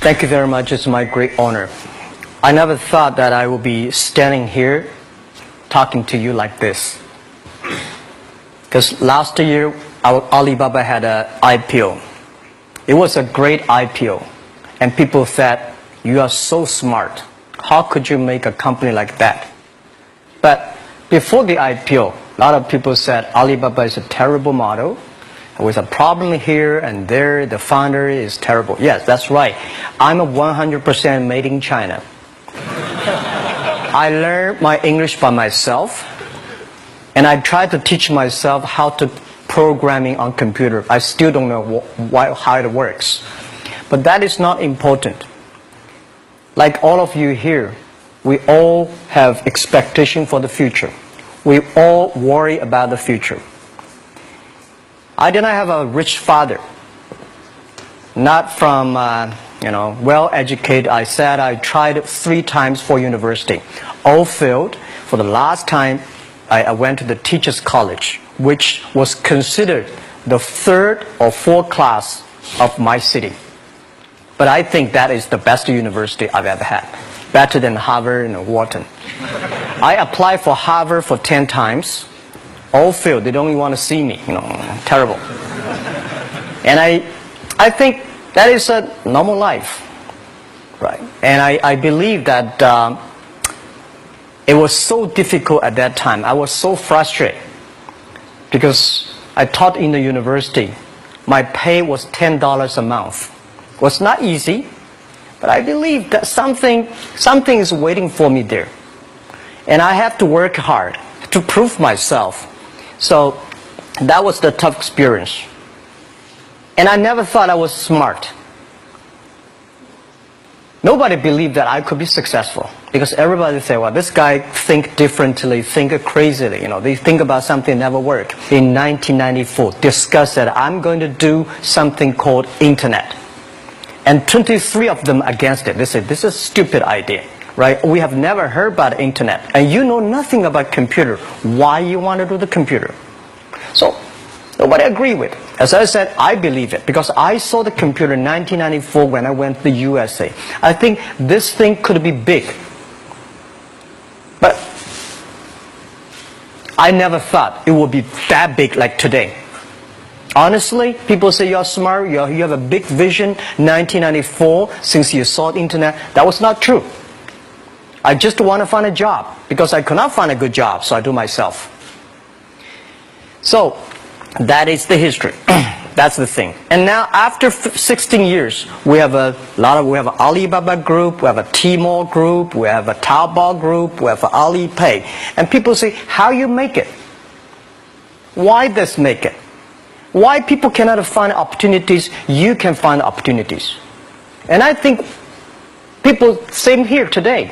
Thank you very much. It's my great honor. I never thought that I would be standing here talking to you like this. Because last year, Alibaba had an IPO. It was a great IPO. And people said, you are so smart. How could you make a company like that? But before the IPO, a lot of people said Alibaba is a terrible model. With a problem here and there, the founder is terrible. Yes, that's right. I'm a 100% made in China. I learned my English by myself, and I tried to teach myself how to programming on computer. I still don't know how it works. But that is not important. Like all of you here, we all have expectation for the future. We all worry about the future. I did not have a rich father, not from, well-educated. I said I tried 3 times for university. All failed. For the last time, I went to the teacher's college, which was considered the 3rd or 4th class of my city. But I think that is the best university I've ever had. Better than Harvard and Wharton. I applied for Harvard for 10 times. All failed. They don't even want to see me. Terrible. And I think that is a normal life, right? And I believe that it was so difficult at that time. I was so frustrated because I taught in the university. My pay was $10 a month. It was not easy, but I believe that something is waiting for me there, and I have to work hard to prove myself. So that was the tough experience. And I never thought I was smart. Nobody believed that I could be successful because everybody said, well, this guy think differently, think crazily. They think about something never work. In 1994, discussed that I'm going to do something called internet. And 23 of them against it. They said, this is a stupid idea. Right? We have never heard about internet, and you know nothing about computer. Why you want to do the computer? So nobody agreed with it. As I said, I believe it because I saw the computer in 1994 when I went to the USA. I think this thing could be big, but I never thought it would be that big like today. Honestly, people say you're smart, you have a big vision. 1994, since you saw the internet, that was not true. I just want to find a job because I could not find a good job, so I do myself. So that is the history. That's the thing. And now after 16 years, we have we have an Alibaba group, we have a Tmall group, we have a Taobao group, we have an Alipay. And people say, how you make it? Why this make it? Why people cannot find opportunities, you can find opportunities. And I think people, same here today.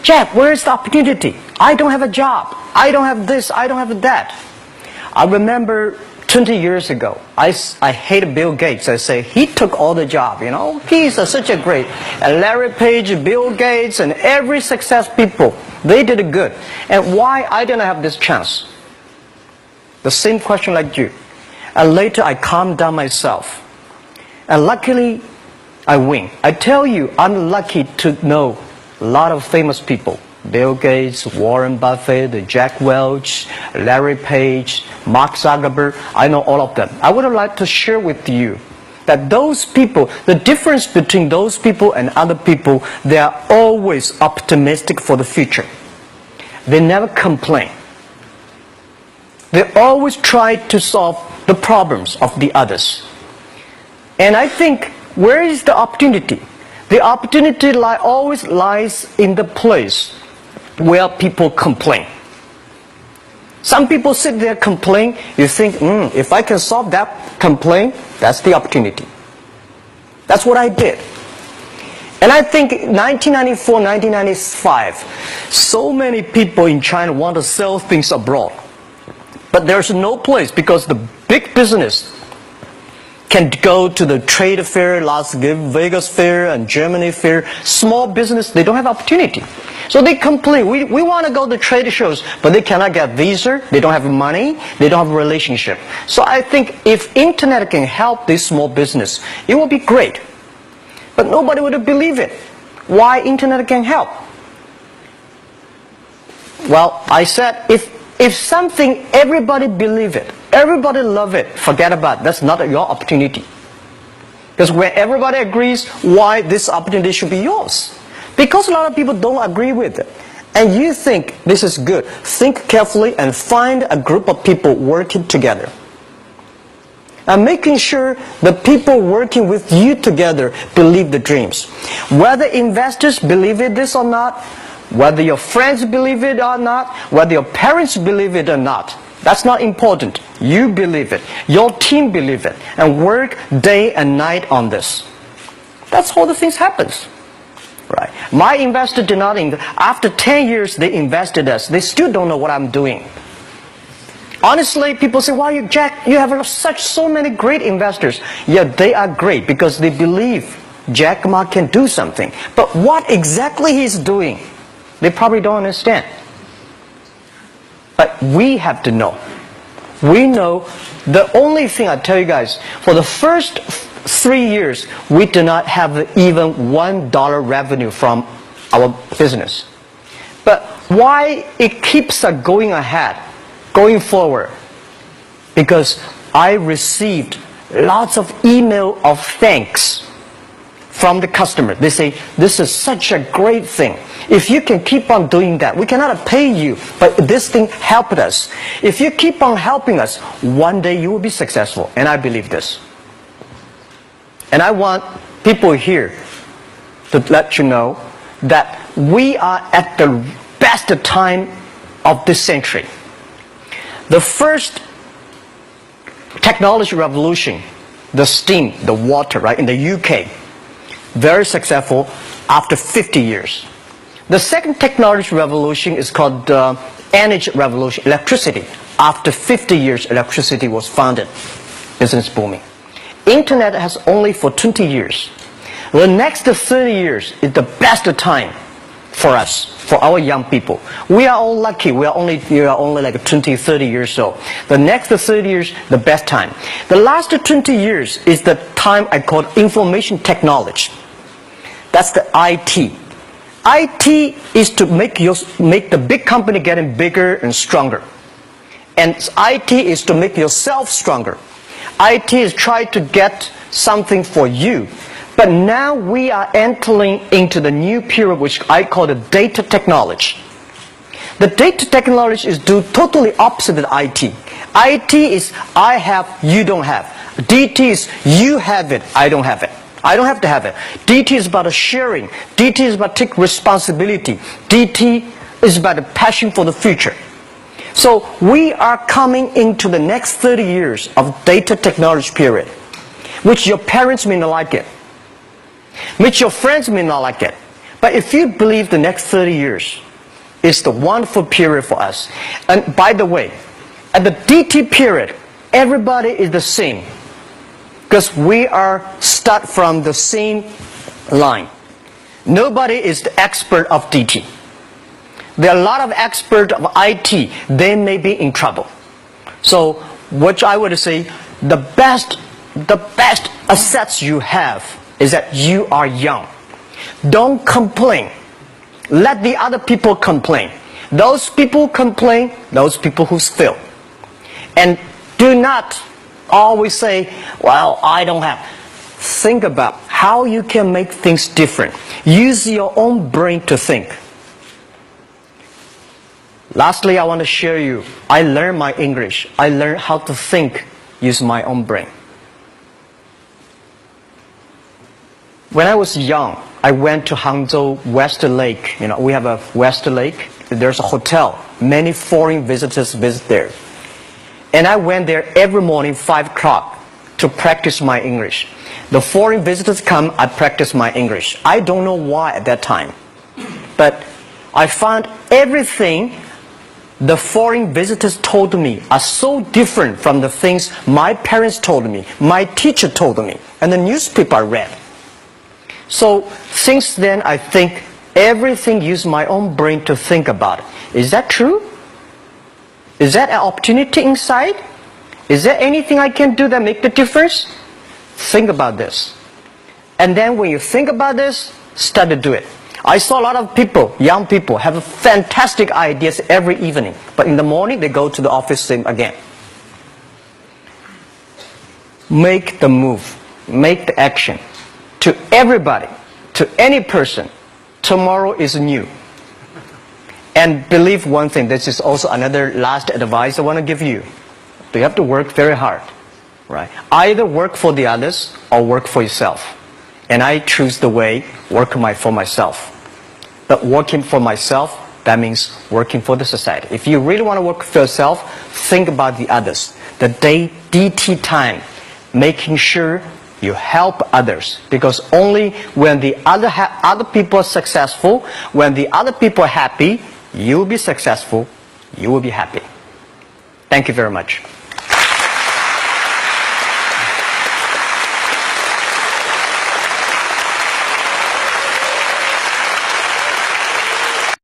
Jack, where is the opportunity? I don't have a job. I don't have this. I don't have that. I remember 20 years ago, I hated Bill Gates. I say, he took all the job, He's such a great. And Larry Page, Bill Gates, and every success people, they did it good. And why I didn't have this chance? The same question like you. And later I calmed down myself. And luckily, I win. I tell you, I'm lucky to know a lot of famous people. Bill Gates, Warren Buffett, Jack Welch, Larry Page, Mark Zuckerberg. I know all of them. I would like to share with you that those people, the difference between those people and other people, they are always optimistic for the future. They never complain. They always try to solve the problems of the others. And I think, where is the opportunity? The opportunity always lies in the place where people complain. Some people sit there complain. You think, if I can solve that complaint, that's the opportunity. That's what I did. And I think 1994, 1995, so many people in China want to sell things abroad. But there's no place because the big business can go to the trade fair, Las Vegas fair, and Germany fair. Small business, they don't have opportunity. So they complain, we want to go to trade shows, but they cannot get visa, they don't have money, they don't have a relationship. So I think if internet can help this small business, it will be great. but nobody would believe it. Why internet can help? Well, I said, if something, everybody believe it, everybody love it, forget about it. That's not your opportunity. Because when everybody agrees, why this opportunity should be yours? Because a lot of people don't agree with it. And you think this is good. Think carefully and find a group of people working together. And making sure the people working with you together believe the dreams. Whether investors believe it this or not, whether your friends believe it or not, whether your parents believe it or not, that's not important. You believe it. Your team believe it. And work day and night on this. That's how the things happens. Right. My investor did not after 10 years they invested us. They still don't know what I'm doing. Honestly, people say, "Why Jack, you have so many great investors." Yeah, they are great because they believe Jack Ma can do something. But what exactly he's doing, they probably don't understand. But we have to know. We know the only thing I tell you guys, for the first 3 years, we do not have even $1 revenue from our business. But why it keeps us going ahead, going forward? Because I received lots of email of thanks from the customer. They say, "This is such a great thing. If you can keep on doing that, we cannot pay you, but this thing helped us. If you keep on helping us, one day you will be successful." And I believe this. And I want people here to let you know that we are at the best time of this century. The first technology revolution, the steam, the water, right, in the UK, very successful after 50 years. The second technology revolution is called the energy revolution, electricity. After 50 years, electricity was founded, business booming. Internet has only for 20 years. The next 30 years is the best time for us, for our young people. We are all lucky. We are only like 20, 30 years old. The next 30 years, the best time. The last 20 years is the time I call information technology. That's the IT. IT is to make the big company getting bigger and stronger. And IT is to make yourself stronger. IT is trying to get something for you. But now we are entering into the new period which I call the data technology. The data technology is totally opposite of IT. IT is I have, you don't have. DT is you have it, I don't have it. I don't have to have it. DT is about sharing. DT is about taking responsibility. DT is about the passion for the future. So we are coming into the next 30 years of data technology period, which your parents may not like it, which your friends may not like it. But if you believe the next 30 years is the wonderful period for us. And by the way, at the DT period, everybody is the same. Because we are start from the same line. Nobody is the expert of DT. There are a lot of experts of IT. They may be in trouble. So what I would say, the best assets you have is that you are young. Don't complain. Let the other people complain. Those people complain, those people who fail. And do not always say, "Well, I don't have." Think about how you can make things different. Use your own brain to think. Lastly, I want to share you, I learned my English. I learned how to think using my own brain. When I was young, I went to Hangzhou West Lake. You know, we have a West Lake. There's a hotel. Many foreign visitors visit there. And I went there every morning, 5 o'clock, to practice my English. The foreign visitors come, I practice my English. I don't know why at that time. But I found everything the foreign visitors told me are so different from the things my parents told me, my teacher told me, and the newspaper I read. So since then, I think everything use my own brain to think about it. Is that true? Is that an opportunity inside? Is there anything I can do that make the difference? Think about this. And then when you think about this, start to do it. I saw a lot of people, young people, have fantastic ideas every evening. But in the morning, they go to the office same again. Make the move. Make the action. To everybody, to any person, tomorrow is new. And believe one thing, this is also another last advice I want to give you. You have to work very hard. Right? Either work for the others or work for yourself. And I choose the way, work for myself. But working for myself, that means working for the society. If you really want to work for yourself, think about the others. The DT time, making sure you help others. Because only when the other people are successful, when the other people are happy, you will be successful, you will be happy. Thank you very much.